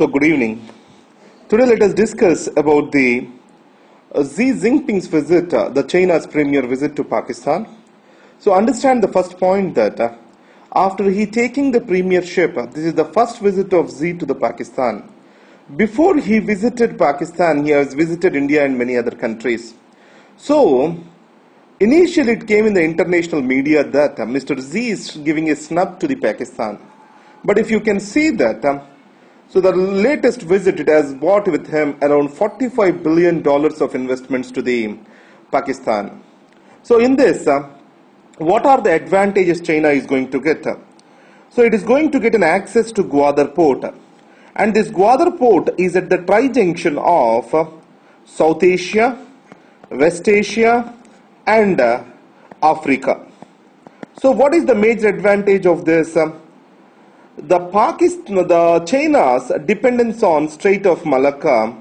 So good evening. Today let us discuss about the Xi Jinping's visit, the China's premier visit to Pakistan. So understand the first point that after he taking the premiership, this is the first visit of Xi to the Pakistan. Before he visited Pakistan, he has visited India and many other countries. So initially it came in the international media that Mr. Xi is giving a snub to the Pakistan. But if you can see that, so the latest visit, it has brought with him around $45 billion of investments to the Pakistan. So in this, what are the advantages China is going to get? So it is going to get an access to Gwadar port. And this Gwadar port is at the tri-junction of South Asia, West Asia and Africa. So what is the major advantage of this? The China's dependence on Strait of Malacca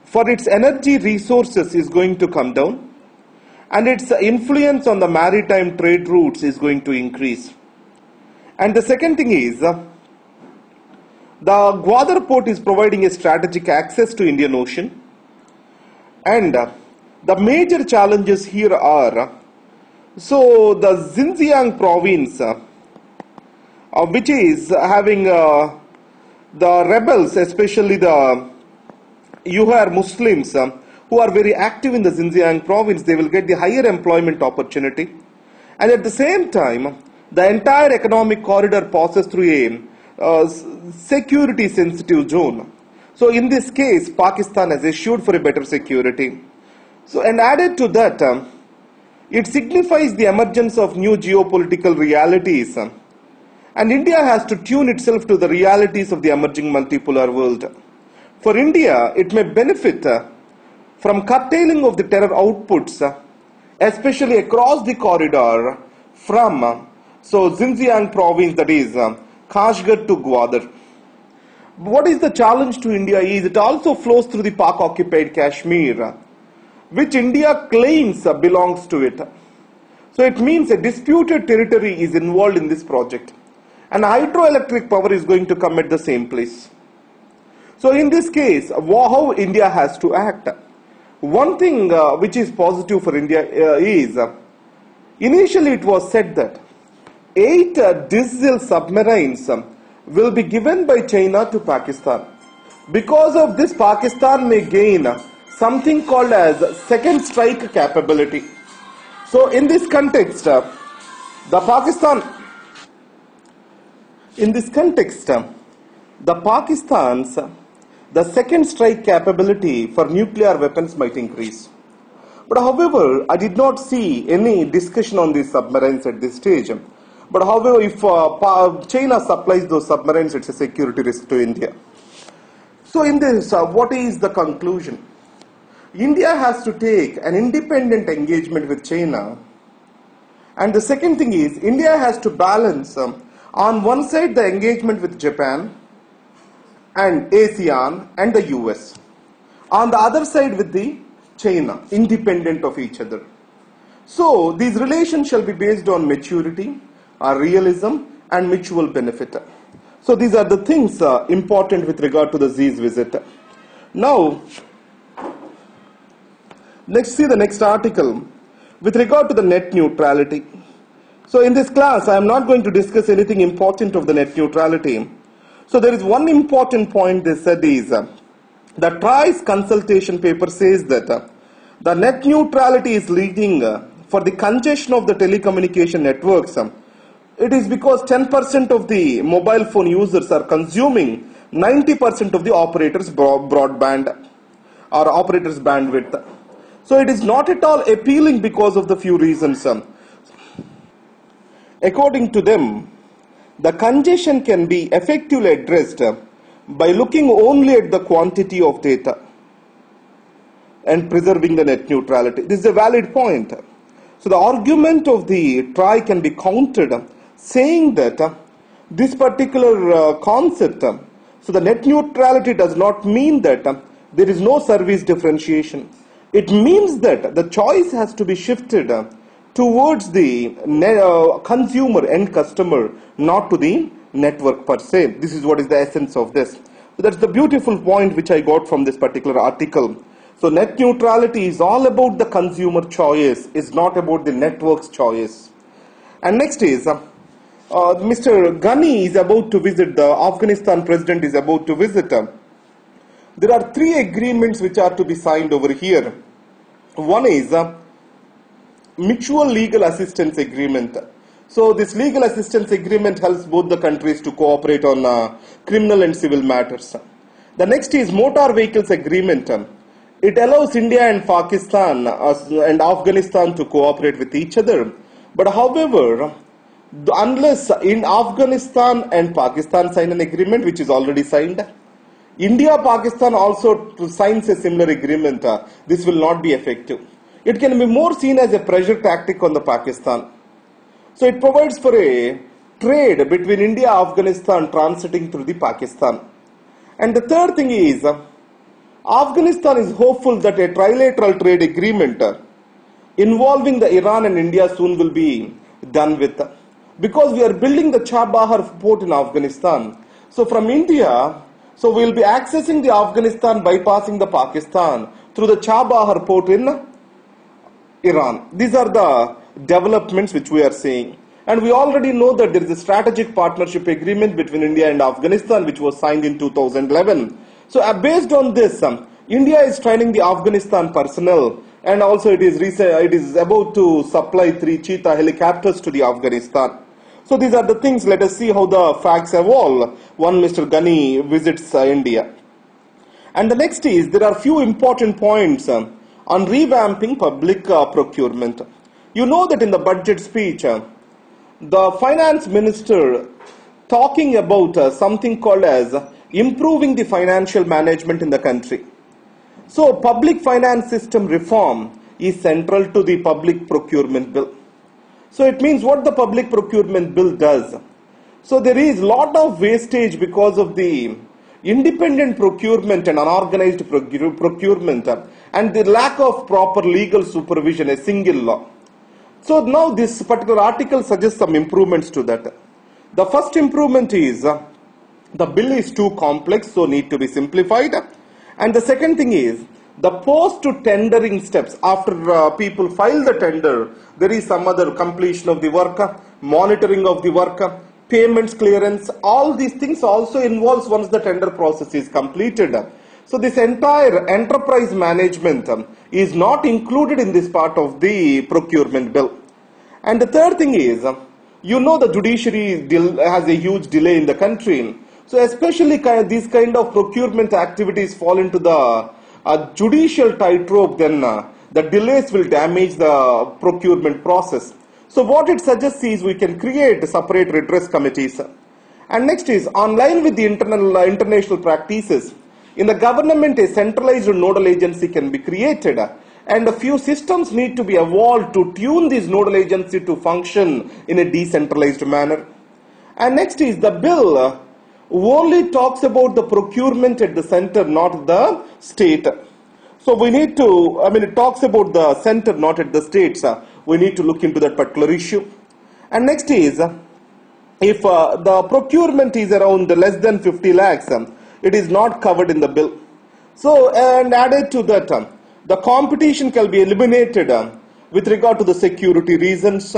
for its energy resources is going to come down, and its influence on the maritime trade routes is going to increase. And the second thing is, the Gwadar port is providing a strategic access to Indian Ocean, and the major challenges here are, so the Xinjiang province, which is having the rebels, especially the Uyghur Muslims, who are very active in the Xinjiang province, they will get the higher employment opportunity. And at the same time, the entire economic corridor passes through a security sensitive zone. So in this case, Pakistan has issued for a better security. So, and added to that, it signifies the emergence of new geopolitical realities. And India has to tune itself to the realities of the emerging multipolar world. For India, it may benefit from curtailing of the terror outputs, especially across the corridor from Xinjiang province, that is Kashgar to Gwadar. What is the challenge to India is it also flows through the Pak-occupied Kashmir, which India claims belongs to it. So it means a disputed territory is involved in this project. And hydroelectric power is going to come at the same place. So in this case, how India has to act? One thing which is positive for India is, initially it was said that 8 diesel submarines will be given by China to Pakistan. Because of this, Pakistan may gain something called as second strike capability. So in this context, the second strike capability for nuclear weapons might increase. But however, I did not see any discussion on these submarines at this stage. But however, if China supplies those submarines, it's a security risk to India. So in this, what is the conclusion? India has to take an independent engagement with China. And the second thing is, India has to balance on one side the engagement with Japan and ASEAN and the US. On the other side with the China, independent of each other. So these relations shall be based on maturity, realism and mutual benefit. So these are the things important with regard to the Xi's visit. Now, let's see the next article with regard to the net neutrality. So in this class, I am not going to discuss anything important of the net neutrality. So there is one important point they said is, the TRI's consultation paper says that the net neutrality is leading for the congestion of the telecommunication networks. It is because 10% of the mobile phone users are consuming 90% of the operators' broadband or operators' bandwidth. So it is not at all appealing because of the few reasons. According to them, the congestion can be effectively addressed by looking only at the quantity of data and preserving the net neutrality. This is a valid point. So the argument of the TRI can be countered saying that this particular concept, so the net neutrality does not mean that there is no service differentiation. It means that the choice has to be shifted towards the consumer, end customer, not to the network per se. This is what is the essence of this. So that's the beautiful point which I got from this particular article. So net neutrality is all about the consumer choice, is not about the network's choice. And next is, Mr. Ghani is about to visit, the Afghanistan president is about to visit. There are 3 agreements which are to be signed over here. One is mutual legal assistance agreement. So this legal assistance agreement helps both the countries to cooperate on criminal and civil matters. The next is motor vehicles agreement. It allows India and Pakistan and Afghanistan to cooperate with each other. But however, unless in Afghanistan and Pakistan sign an agreement, which is already signed, India, Pakistan also signs a similar agreement, this will not be effective. It can be more seen as a pressure tactic on the Pakistan. So it provides for a trade between India and Afghanistan transiting through the Pakistan. And the third thing is, Afghanistan is hopeful that a trilateral trade agreement involving the Iran and India soon will be done with. Because we are building the Chabahar port in Afghanistan. So from India, so we will be accessing the Afghanistan bypassing the Pakistan through the Chabahar port in Iran. These are the developments which we are seeing. And we already know that there is a strategic partnership agreement between India and Afghanistan which was signed in 2011. So based on this, India is training the Afghanistan personnel, and also it is about to supply 3 Cheetah helicopters to the Afghanistan. So these are the things. Let us see how the facts evolve when Mr. Ghani visits India. And the next is, there are few important points on revamping public procurement. You know that in the budget speech, the finance minister talking about something called as improving the financial management in the country. So public finance system reform is central to the public procurement bill. So it means what the public procurement bill does. So there is lot of wastage because of the independent procurement and unorganized procurement and the lack of proper legal supervision, a single law. So now this particular article suggests some improvements to that. The first improvement is the bill is too complex, so need to be simplified. And the second thing is the post-tendering steps. After people file the tender, there is some other completion of the work, monitoring of the work, payments clearance. All these things also involves once the tender process is completed. So this entire enterprise management is not included in this part of the procurement bill. And the third thing is, you know, the judiciary has a huge delay in the country. So especially these kind of procurement activities fall into the judicial tightrope, then the delays will damage the procurement process. So what it suggests is we can create separate redress committees. And next is, on line with the international practices, in the government a centralized nodal agency can be created, and a few systems need to be evolved to tune this nodal agency to function in a decentralized manner. And next is, the bill only talks about the procurement at the center, not the state. So we need to, it talks about the center, not at the states. We need to look into that particular issue. And next is, if the procurement is around less than 50 lakhs, it is not covered in the bill. So, and added to that, the competition can be eliminated with regard to the security reasons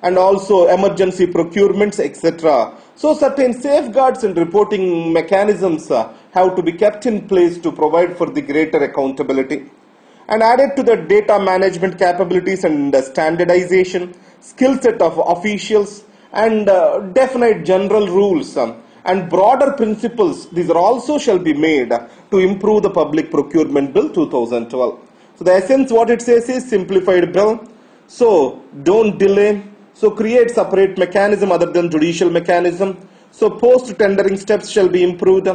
and also emergency procurements, etc. So certain safeguards and reporting mechanisms have to be kept in place to provide for the greater accountability. And added to the data management capabilities and standardization, skill set of officials, and definite general rules and broader principles, these are also shall be made to improve the Public Procurement Bill 2012. So the essence what it says is simplified bill. So don't delay. So create separate mechanism other than judicial mechanism. So post-tendering steps shall be improved.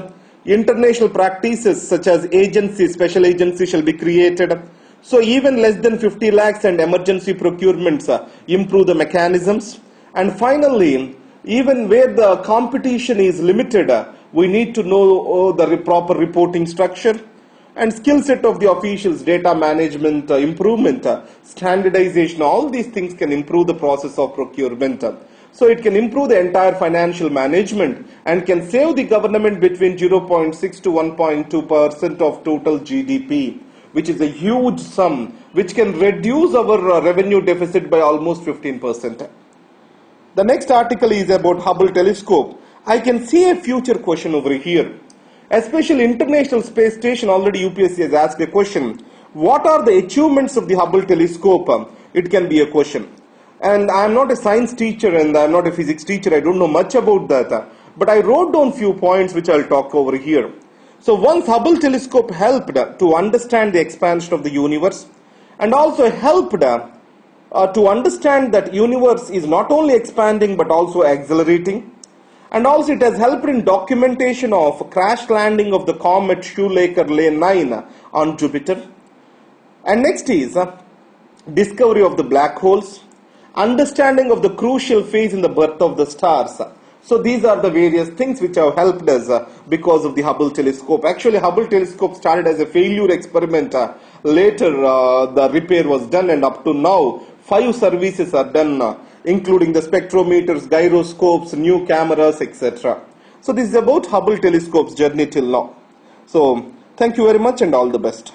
International practices such as agencies, special agencies shall be created. So even less than 50 lakhs and emergency procurements improve the mechanisms. And finally, even where the competition is limited, we need to know the proper reporting structure and skill set of the officials, data management, improvement, standardization. All these things can improve the process of procurement. So it can improve the entire financial management and can save the government between 0.6 to 1.2% of total GDP, which is a huge sum, which can reduce our revenue deficit by almost 15%. The next article is about Hubble Telescope. I can see a future question over here. Especially International Space Station, already UPSC has asked a question. What are the achievements of the Hubble Telescope? It can be a question. And I am not a science teacher and I am not a physics teacher. I don't know much about that. But I wrote down few points which I'll talk over here. So once Hubble Telescope helped to understand the expansion of the universe and also helped to understand that universe is not only expanding but also accelerating. And also it has helped in documentation of crash landing of the comet Shoemaker Lane 9 on Jupiter. And next is discovery of the black holes, understanding of the crucial phase in the birth of the stars. So these are the various things which have helped us because of the Hubble Telescope. Actually, Hubble Telescope started as a failure experiment. Later, the repair was done, and up to now, 5 services are done, including the spectrometers, gyroscopes, new cameras, etc. So this is about Hubble Telescope's journey till now. So thank you very much and all the best.